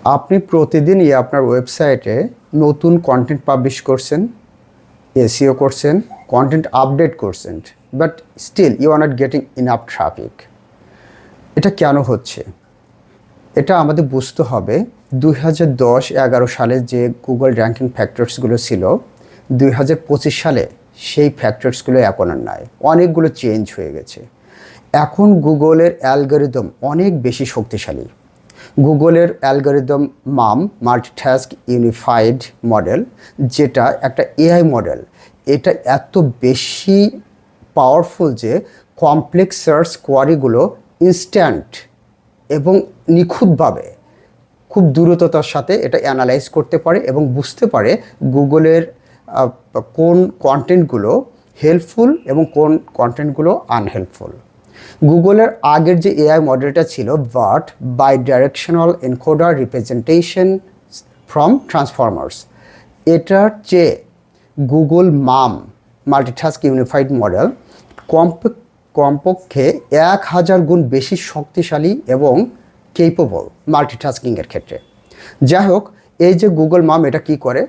আপনি প্রতিদিনই আপনার ওয়েবসাইটে নতুন কন্টেন্ট পাবলিশ করছেন, এসইও করছেন, কন্টেন্ট আপডেট করছেন, but still you are not getting enough traffic. এটা কেন হচ্ছে? এটা আমাদের বুঝতে হবে 2010-11 সালে যে গুগল র্যাঙ্কিং ফ্যাক্টরসগুলো ছিল, 2025 সালে সেই ফ্যাক্টরসগুলো এখন আর নাই, অনেকগুলো চেঞ্জ হয়ে গেছে। এখন গুগলের অ্যালগরিদম অনেক বেশি শক্তিশালী। গুগলের অ্যালগরিদম মাল্টিটাস্ক ইউনিফাইড মডেল, যেটা একটা এআই মডেল, এটা এত বেশি পাওয়ারফুল যে কমপ্লেক্স সার্চ কোয়ারিগুলো ইনস্ট্যান্ট এবং নিখুঁতভাবে খুব দ্রুততার সাথে এটা অ্যানালাইজ করতে পারে এবং বুঝতে পারে গুগলের কোন কন্টেন্টগুলো হেল্পফুল এবং কোন কন্টেন্টগুলো আনহেল্পফুল। গুগলের আগের যে এআই মডেলটা ছিল BERT bidirectional encoder representation from transformers, এটার চেয়ে গুগল মাল্টিটাস্ক ইউনিফাইড মডেল কমপক্ষে 1000 গুণ বেশি শক্তিশালী এবং কেপেবল মাল্টিটাস্কিংয়ের ক্ষেত্রে। যাই হোক, এই যে গুগল এটা কি করে,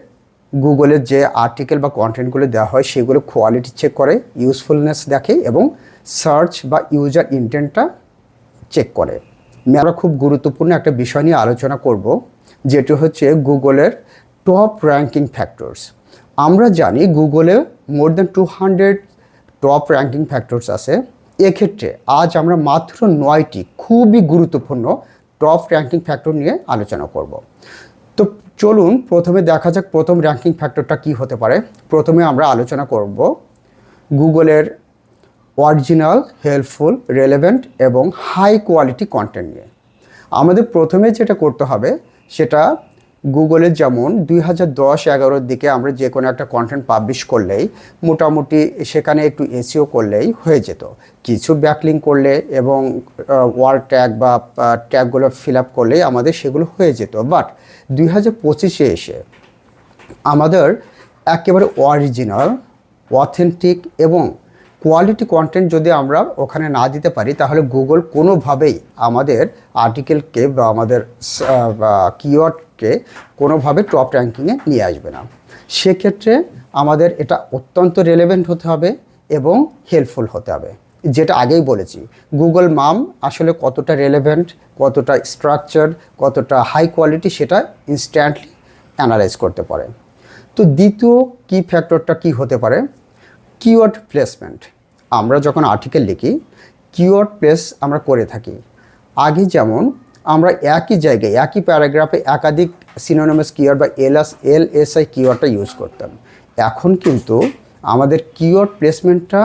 গুগলের যে আর্টিকেল বা কন্টেন্টগুলো দেওয়া হয় সেগুলো কোয়ালিটি চেক করে, ইউজফুলনেস দেখে এবং সার্চ বা ইউজার ইন্টেন্টটা চেক করে। আমরা খুব গুরুত্বপূর্ণ একটা বিষয় নিয়ে আলোচনা করব, যেটি হচ্ছে গুগলের টপ র্যাঙ্কিং ফ্যাক্টরস। আমরা জানি গুগলে more than 200 top ranking factors আছে। এক্ষেত্রে আজ আমরা মাত্র 9টি খুবই গুরুত্বপূর্ণ টপ র্যাঙ্কিং ফ্যাক্টর নিয়ে আলোচনা করব। তো চলুন প্রথমে দেখা যাক প্রথম র্যাঙ্কিং ফ্যাক্টরটা কি হতে পারে। প্রথমে আমরা আলোচনা করব গুগলের অরিজিনাল, হেল্পফুল, রেলেভেন্ট এবং হাই কোয়ালিটি কন্টেন্ট নিয়ে। আমাদের প্রথমে যেটা করতে হবে সেটা গুগলের যেমন 2010-11 দিকে আমরা যে কোনো একটা কন্টেন্ট পাবলিশ করলেই মোটামুটি সেখানে একটু এসইও করলেই হয়ে যেত, কিছু ব্যাকলিং করলে এবং ওয়ার্ড ট্যাগ বা ট্যাগগুলো ফিল আপ করলেই আমাদের সেগুলো হয়ে যেত। বাট 2025-এ এসে আমাদের একেবারে অরিজিনাল, অথেন্টিক এবং কোয়ালিটি কন্টেন্ট যদি আমরা ওখানে না দিতে পারি তাহলে গুগল কোনোভাবেই আমাদের আর্টিকেলকে বা আমাদের কিওয়ার্ডকে কোনোভাবে টপ র্যাঙ্কিংয়ে নিয়ে আসবে না। সেক্ষেত্রে আমাদের এটা অত্যন্ত রেলেভেন্ট হতে হবে এবং হেল্পফুল হতে হবে। যেটা আগেই বলেছি, গুগল আসলে কতটা রেলেভেন্ট, কতটা স্ট্রাকচার, কতটা হাই কোয়ালিটি সেটা ইনস্ট্যান্টলি অ্যানালাইজ করতে পারে। তো দ্বিতীয় কি ফ্যাক্টরটা কি হতে পারে? Keyword placement. আমরা যখন আর্টিকেল লিখি কিওয়ার্ড প্লেস আমরা করে থাকি। আগে যেমন আমরা একই জায়গায় একই প্যারাগ্রাফে একাধিক সিনোনিমাস কিওয়ার্ড বা এলএসআই কিওয়ার্ডটা ইউজ করতাম। এখন কিন্তু আমাদের কিওয়ার্ড প্লেসমেন্টটা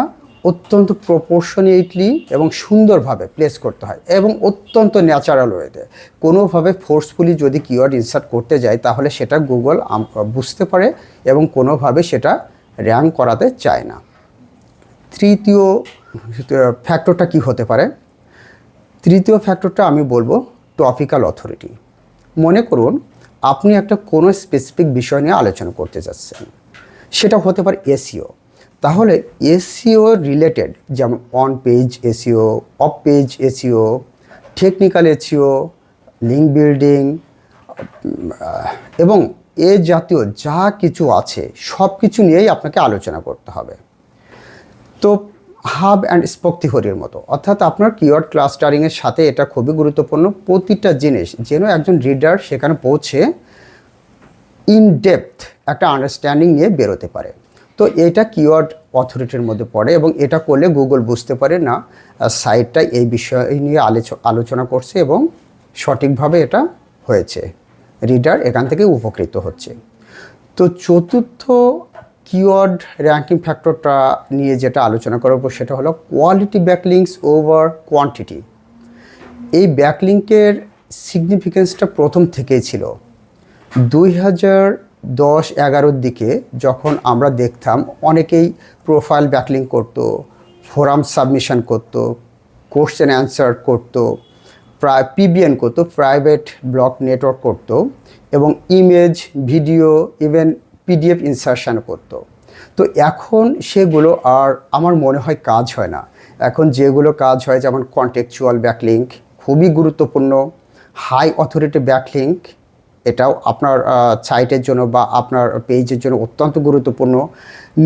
অত্যন্ত প্রপোর্শনেটলি এবং সুন্দরভাবে প্লেস করতে হয় এবং অত্যন্ত ন্যাচারাল ওয়েতে। কোনোভাবে ফোর্সফুলি যদি কিওয়ার্ড ইনসার্ট করতে যায় তাহলে সেটা গুগল বুঝতে পারে এবং কোনোভাবে সেটা র্যাঙ্ক করাতে চায় না। তৃতীয় ফ্যাক্টরটা কি হতে পারে? তৃতীয় ফ্যাক্টরটা আমি বলবো টপিক্যাল অথরিটি। মনে করুন আপনি একটা কোনো স্পেসিফিক বিষয় নিয়ে আলোচনা করতে যাচ্ছেন, সেটা হতে পারে এসইও। তাহলে এসইও রিলেটেড যেমন on page SEO, of page SEO, technical SEO, link building এবং এ জাতীয় যা কিছু আছে সব কিছু নিয়েই আপনাকে আলোচনা করতে হবে। তো হাব অ্যান্ড স্পোক থিওরির মতো, অর্থাৎ আপনার কিওয়ার্ড ক্লাস্টারিংয়ের সাথে এটা খুবই গুরুত্বপূর্ণ। প্রতিটা জিনিস যেন একজন রিডার সেখানে পৌঁছে ইন ডেপথ একটা আন্ডারস্ট্যান্ডিং নিয়ে বেরোতে পারে। তো এটা কিওয়ার্ড অথরিটির মধ্যে পড়ে এবং এটা করলে গুগল বুঝতে পারে না সাইটটা এই বিষয় নিয়ে আলোচনা করছে এবং সঠিকভাবে এটা হয়েছে, রিডার এখান থেকে উপকৃত হচ্ছে। তো চতুর্থ কিওয়ার্ড র্যাঙ্কিং ফ্যাক্টরটা নিয়ে যেটা আলোচনা করব সেটা হলো কোয়ালিটি ব্যাকলিংস ওভার কোয়ান্টিটি। এই ব্যাকলিংকের সিগনিফিকেন্সটা প্রথম থেকেই ছিল। 2010-11 দিকে যখন আমরা দেখতাম অনেকেই প্রোফাইল ব্যাকলিং করতো, ফোরাম সাবমিশন করতো, কোশ্চেন অ্যান্সার করতো, পিবিএন করতো, প্রাইভেট ব্লক নেটওয়ার্ক করতো এবং image, video, even PDF insertion করতো। তো এখন সেগুলো আর আমার মনে হয় কাজ হয় না। এখন যেগুলো কাজ হয় যেমন কন্টেক্সচুয়াল ব্যাকলিংক খুবই গুরুত্বপূর্ণ, হাই অথরিটি ব্যাকলিংক এটাও আপনার সাইটের জন্য বা আপনার পেজের জন্য অত্যন্ত গুরুত্বপূর্ণ।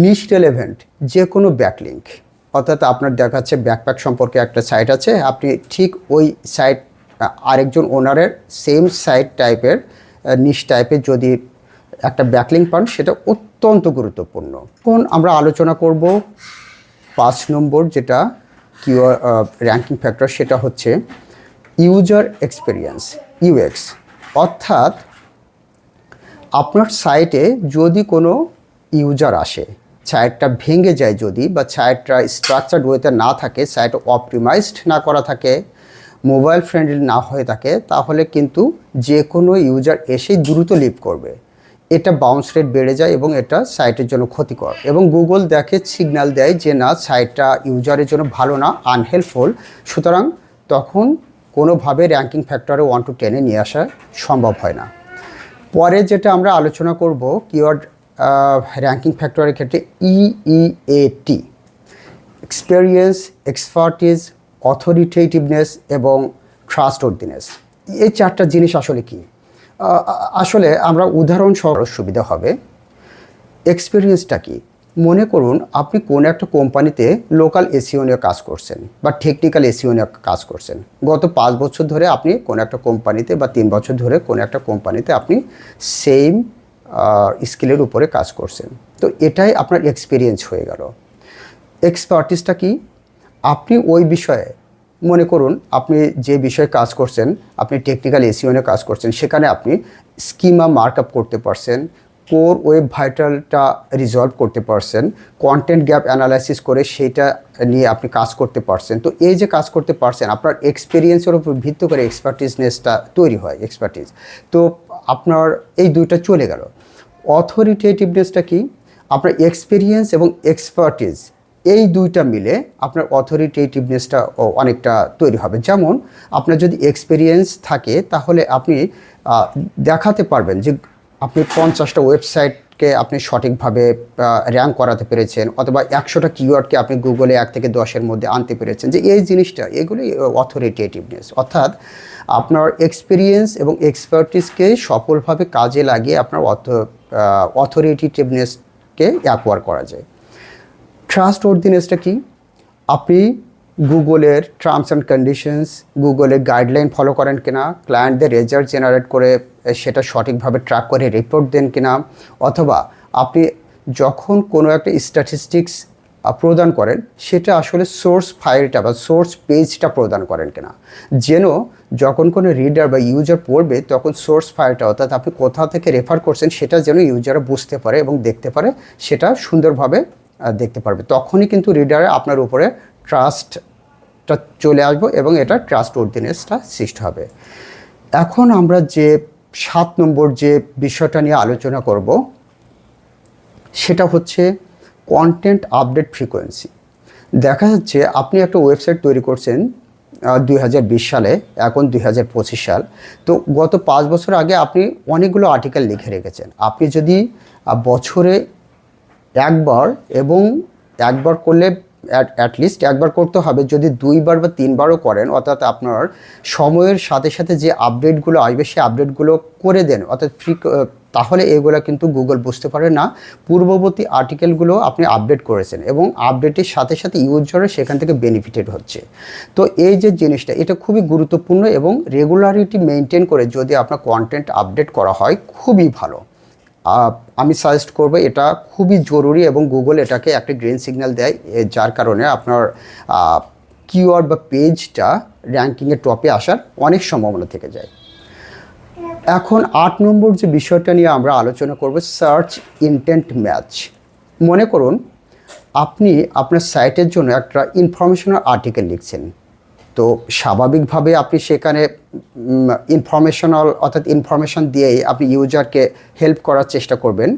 নিশ রেলেভেন্ট যে কোনো ব্যাকলিঙ্ক, অর্থাৎ আপনার দেখাচ্ছে ব্যাকপ্যাক সম্পর্কে একটা সাইট আছে, আপনি ঠিক ওই সাইট আরেকজন ওনারের সেম সাইট টাইপের নিশ টাইপের যদি একটা ব্যাকলিঙ্ক পান, সেটা অত্যন্ত গুরুত্বপূর্ণ। এখন আমরা আলোচনা করব 5 নম্বর যেটা র্যাঙ্কিং ফ্যাক্টর, সেটা হচ্ছে ইউজার এক্সপিরিয়েন্স, ইউএক্স। অর্থাৎ আপনার সাইটে যদি কোনো ইউজার আসে, সাইটটা ভেঙে যায় যদি, বা সাইটটা স্ট্রাকচার্ড ওয়েতে না থাকে, সাইট অপটিমাইজড না করা থাকে, মোবাইল ফ্রেন্ডলি না হয়ে থাকে, তাহলে কিন্তু যে কোনো ইউজার এসেই দ্রুত লিভ করবে। এটা বাউন্স রেট বেড়ে যায় এবং এটা সাইটের জন্য ক্ষতিকর, এবং গুগল দেখে সিগন্যাল দেয় যে না, সাইটটা ইউজারের জন্য ভালো না, আনহেল্পফুল। সুতরাং তখন কোনোভাবে র্যাঙ্কিং ফ্যাক্টরে 1 to 10 নিয়ে আসা সম্ভব হয় না। পরে যেটা আমরা আলোচনা করব কিওয়ার্ড র্যাঙ্কিং ফ্যাক্টরের ক্ষেত্রে EEAT, এক্সপেরিয়েন্স, এক্সপার্টিজ, অথরিটেটিভনেস এবং ট্রাস্টওয়ার্দিনেস। এই 4টা জিনিস আসলে কি? আসলে আমরা উদাহরণ সহ সুবিধা হবে। এক্সপেরিয়েন্সটা কি? মনে করুন আপনি কোনো একটা কোম্পানিতে লোকাল এসইও নিয়ে কাজ করছেন বা টেকনিক্যাল এসইও নিয়ে কাজ করছেন। গত 5 বছর ধরে আপনি কোনো একটা কোম্পানিতে বা 3 বছর ধরে কোনো একটা কোম্পানিতে আপনি সেম স্কিলের উপরে কাজ করছেন। তো এটাই আপনার এক্সপিরিয়েন্স হয়ে গেল। এক্সপার্টিসটা কি? আপনি ওই বিষয়ে, মনে করুন আপনি যে বিষয়ে কাজ করছেন, আপনি টেকনিক্যাল এসইও নিয়ে কাজ করছেন, সেখানে আপনি স্কিমা মার্কআপ করতে পারছেন, কোর ওয়েব ভাইটালটা রিজলভ করতে পারছেন, কন্টেন্ট গ্যাপ অ্যানালাইসিস করে সেইটা নিয়ে আপনি কাজ করতে পারছেন। তো এই যে কাজ করতে পারছেন, আপনার এক্সপিরিয়েন্সের উপর ভিত্তি করে এক্সপার্টিসনেসটা তৈরি হয়, এক্সপার্টিস। তো আপনার এই দুইটা চলে গেল। অথরিটেটিভনেসটা কি? আপনার এক্সপিরিয়েন্স এবং এক্সপার্টিস এই দুইটা মিলে আপনার অথরিটেটিভনেসটা অনেকটা তৈরি হবে। যেমন আপনার যদি এক্সপিরিয়েন্স থাকে, তাহলে আপনি দেখাতে পারবেন যে আপনি 50টা ওয়েবসাইটকে আপনি সঠিকভাবে র্যাঙ্ক করাতে পেরেছেন, অথবা 100টা কিওয়ার্ডকে আপনি গুগলে 1 থেকে 10-এর মধ্যে আনতে পেরেছেন। যে এই জিনিসটা, এগুলি অথরিটেটিভনেস। অর্থাৎ আপনার এক্সপিরিয়েন্স এবং এক্সপার্টিসকে সফলভাবে কাজে লাগিয়ে আপনার অথরিটেটিভনেসকে অ্যাকোয়ার করা যায়। ট্রাস্টওয়ার্দিনেসটা কি? আপনি গুগলের টার্মস অ্যান্ড কন্ডিশনস, গুগলের গাইডলাইন ফলো করেন কিনা, ক্লায়েন্টদের রেজাল্ট জেনারেট করে সেটা সঠিকভাবে ট্র্যাক করে রিপোর্ট দেন কিনা, অথবা আপনি যখন কোনো একটা স্ট্যাটিস্টিক্স প্রদান করেন, সেটা আসলে সোর্স ফাইলটা বা সোর্স পেজটা প্রদান করেন কিনা, যেন যখন কোনো রিডার বা ইউজার পড়বে, তখন সোর্স ফাইলটা, অর্থাৎ আপনি কোথা থেকে রেফার করছেন, সেটা যেন ইউজাররা বুঝতে পারে এবং দেখতে পারে, সেটা সুন্দরভাবে দেখতে পারবে। তখনই কিন্তু রিডারে আপনার উপরে ট্রাস্টটা চলে আসবে এবং এটা ট্রাস্টওয়ার্দিনেসটা সৃষ্টি হবে। এখন আমরা যে 7 নম্বর যে বিষয়টা নিয়ে আলোচনা করব, সেটা হচ্ছে কন্টেন্ট আপডেট ফ্রিকোয়েন্সি। দেখা যাচ্ছে আপনি একটা ওয়েবসাইট তৈরি করছেন 2020 সালে, এখন 2025 সাল। তো গত 5 বছর আগে আপনি অনেকগুলো আর্টিকেল লিখে রেখেছেন। আপনি যদি বছরে একবার, এবং একবার করলে অ্যাটলিস্ট একবার করতে হবে, যদি 2বার বা 3বারও করেন, অর্থাৎ আপনার সময়ের সাথে সাথে যে আপডেটগুলো আসবে সেই আপডেটগুলো করে দেন, অর্থাৎ তাহলে এগুলো কিন্তু গুগল বুঝতে পারে না পূর্ববর্তী আর্টিকেলগুলো আপনি আপডেট করেছেন, এবং আপডেটের সাথে সাথে ইউজাররা সেখান থেকে বেনিফিটেড হচ্ছে। তো এই যে জিনিসটা, এটা খুবই গুরুত্বপূর্ণ, এবং রেগুলারিটি মেনটেন করে যদি আপনার কন্টেন্ট আপডেট করা হয়, খুবই ভালো। আমি সাজেস্ট করবো, এটা খুবই জরুরি, এবং গুগল এটাকে একটা গ্রিন সিগন্যাল দেয়, যার কারণে আপনার কিওয়ার্ড বা পেজটা র্যাঙ্কিংয়ে টপে আসার অনেক সম্ভাবনা থেকে যায়। এখন 8 নম্বর যে বিষয়টা নিয়ে আমরা আলোচনা করব, সার্চ ইনটেন্ট ম্যাচ। মনে করুন আপনি আপনার সাইটের জন্য একটা ইনফরমেশনাল আর্টিকেল লিখছেন। তো স্বাভাবিকভাবে আপনি সেখানে ইনফরমেশনাল, অর্থাৎ ইনফরমেশন দিয়েই আপনি ইউজারকে হেল্প করার চেষ্টা করবেন।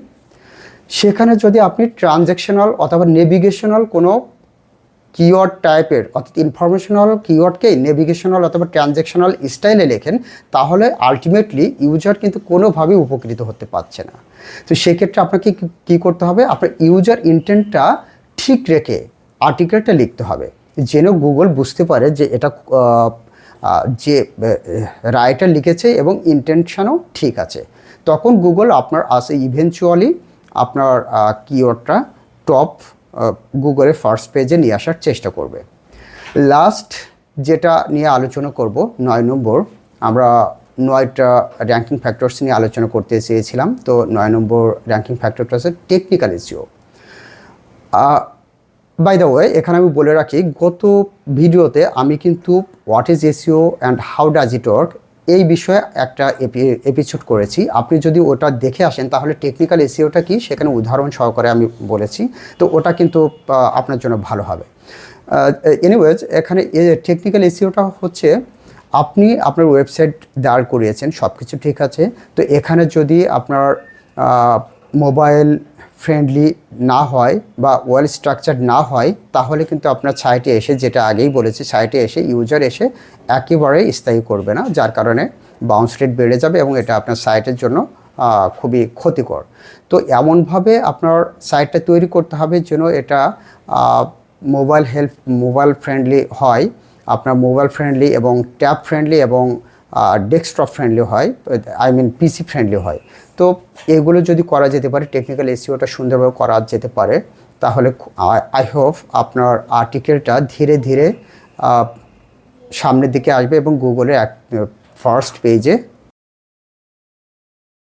সেখানে যদি আপনি ট্রানজ্যাকশনাল অথবা নেভিগেশনাল কোনো কিওয়ার্ড টাইপের, অর্থাৎ ইনফরমেশনাল কিওয়ার্ডকেই নেভিগেশনাল অথবা ট্রানজ্যাকশনাল স্টাইলে লেখেন, তাহলে আলটিমেটলি ইউজার কিন্তু কোনোভাবেই উপকৃত হতে পারছে না। তো সেক্ষেত্রে আপনাকে কী করতে হবে? আপনার ইউজার ইন্টেন্টটা ঠিক রেখে আর্টিকেলটা লিখতে হবে, যেন গুগল বুঝতে পারে যে এটা যে রাইটার লিখেছে এবং ইন্টেনশনও ঠিক আছে, তখন গুগল আপনার ইভেনচুয়ালি আপনার কিওয়ার্ডটা টপ গুগলের ফার্স্ট পেজে নিয়ে আসার চেষ্টা করবে। লাস্ট যেটা নিয়ে আলোচনা করব 9 নম্বর, আমরা 9টা র্যাঙ্কিং ফ্যাক্টরস নিয়ে আলোচনা করতে চেয়েছিলাম। তো 9 নম্বর র্যাঙ্কিং ফ্যাক্টরটা হচ্ছে technical SEO. By the way, এখানে আমি বলে রাখি, গত ভিডিওতে আমি কিন্তু what is SEO and how does it work এই বিষয়ে একটা এপিসোড করেছি। আপনি যদি ওটা দেখে আসেন তাহলে টেকনিক্যাল এসইওটা কি সেখানে উদাহরণ সহকারে আমি বলেছি, তো ওটা কিন্তু আপনার জন্য ভালো হবে। এনিওয়েজ, এখানে টেকনিক্যাল এসইওটা হচ্ছে আপনি আপনার ওয়েবসাইট দাঁড় করিয়েছেন, সব কিছু ঠিক আছে, তো এখানে যদি আপনার মোবাইল ফ্রেন্ডলি না হয় বা ওয়েল স্ট্রাকচার না হয় তাহলে কিন্তু আপনার সাইটে এসে, যেটা আগেই বলেছি, সাইটে এসে ইউজার এসে একেবারেই স্থায়ী করবে না, যার কারণে বাউন্স রেট বেড়ে যাবে এবং এটা আপনার সাইটের জন্য খুবই ক্ষতিকর। তো এমনভাবে আপনার সাইটটা তৈরি করতে হবে যেন এটা মোবাইল ফ্রেন্ডলি হয়, আপনার মোবাইল ফ্রেন্ডলি এবং ট্যাব ফ্রেন্ডলি এবং ডেস্কটপ ফ্রেন্ডলি হয়, পিসি ফ্রেন্ডলি হয়। তো এগুলো যদি করা যেতে পারে, টেকনিক্যাল এসইওটা সুন্দরভাবে করা যেতে পারে, তাহলে আই হোপ আপনার আর্টিকেলটা ধীরে ধীরে সামনের দিকে আসবে এবং গুগলের ফার্স্ট পেজে।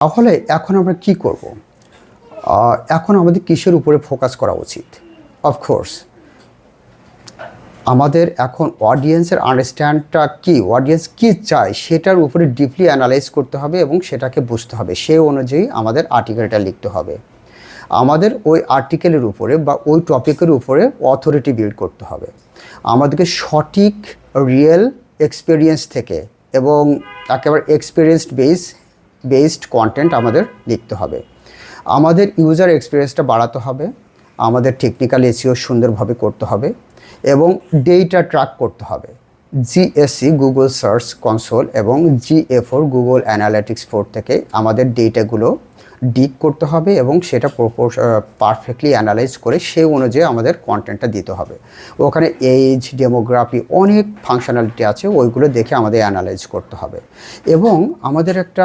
তাহলে এখন আমরা কি করব? এখন আমাদের কিসের উপরে ফোকাস করা উচিত? অফকোর্স আমাদের এখন অডিয়েন্সের আন্ডারস্ট্যান্ডটা কি, অডিয়েন্স কী চায় সেটার উপরে ডিপলি অ্যানালাইজ করতে হবে এবং সেটাকে বুঝতে হবে, সেই অনুযায়ী আমাদের আর্টিকেলটা লিখতে হবে। আমাদের ওই আর্টিকেলের উপরে বা ওই টপিকের উপরে অথরিটি বিল্ড করতে হবে। আমাদেরকে সঠিক রিয়েল এক্সপিরিয়েন্স থেকে এবং একেবারে এক্সপিরিয়েন্সড বেসড কন্টেন্ট আমাদের লিখতে হবে। আমাদের ইউজার এক্সপিরিয়েন্সটা বাড়াতে হবে, আমাদের টেকনিক্যাল এসইও সুন্দরভাবে করতে হবে এবং ডেটা ট্র্যাক করতে হবে। জিএসসি গুগল সার্চ কনসোল এবং GA4 গুগল অ্যানালিটিক্স 4 থেকে আমাদের ডেটাগুলো ডিগ করতে হবে এবং সেটা পারফেক্টলি অ্যানালাইজ করে সেই অনুযায়ী আমাদের কন্টেন্টটা দিতে হবে। ওখানে এজ, ডেমোগ্রাফি, অনেক ফাংশনালিটি আছে, ওইগুলো দেখে আমাদের অ্যানালাইজ করতে হবে এবং আমাদের একটা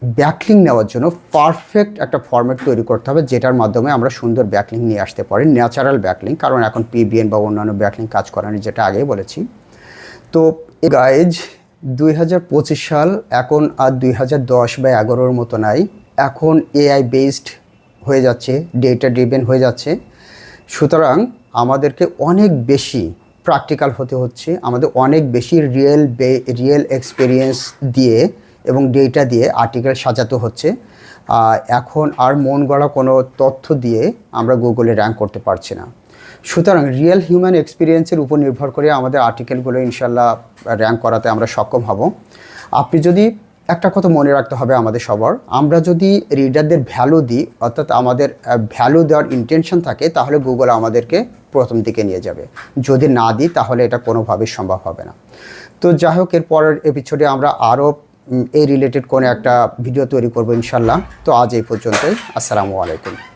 ব্যাকলিং নেওয়ার জন্য পারফেক্ট একটা ফরম্যাট তৈরি করতে হবে, যেটার মাধ্যমে আমরা সুন্দর ব্যাকলিং নিয়ে আসতে পারি, ন্যাচারাল ব্যাকলিং, কারণ এখন PBN বা অন্যান্য ব্যাকলিং কাজ করেনি, যেটা আগেই বলেছি। তো গাইজ 2025 সাল এখন আর 2010 বা 11-র মতো নাই, এখন AI বেসড হয়ে যাচ্ছে, ডেটা ড্রিভেন হয়ে যাচ্ছে। সুতরাং আমাদেরকে অনেক বেশি প্র্যাকটিক্যাল হতে হচ্ছে, আমাদের অনেক বেশি রিয়েল এক্সপিরিয়েন্স দিয়ে এবং ডেটা দিয়ে আর্টিকেল সাজাতে হচ্ছে। এখন আর মন গড়া কোনো তথ্য দিয়ে আমরা গুগলে র্যাঙ্ক করতে পারছি না। সুতরাং রিয়েল হিউম্যান এক্সপিরিয়েন্সের উপর নির্ভর করে আমাদের আর্টিকেলগুলো ইনশাল্লাহ র্যাঙ্ক করাতে আমরা সক্ষম হব। আপনি যদি একটা কথা মনে রাখতে হবে আমাদের সবার, আমরা যদি রিডারদের ভ্যালু দিই, অর্থাৎ আমাদের ভ্যালু দেওয়ার ইন্টেনশন থাকে, তাহলে গুগল আমাদেরকে প্রথম দিকে নিয়ে যাবে। যদি না দিই তাহলে এটা কোনোভাবেই সম্ভব হবে না। তো যাই হোক, এর পরের এপিসোডে আমরা আরও এই রিলেটেড কোনো একটা ভিডিও তৈরি করবো ইনশাল্লাহ। তো আজ এই পর্যন্তই, আসসালামু আলাইকুম।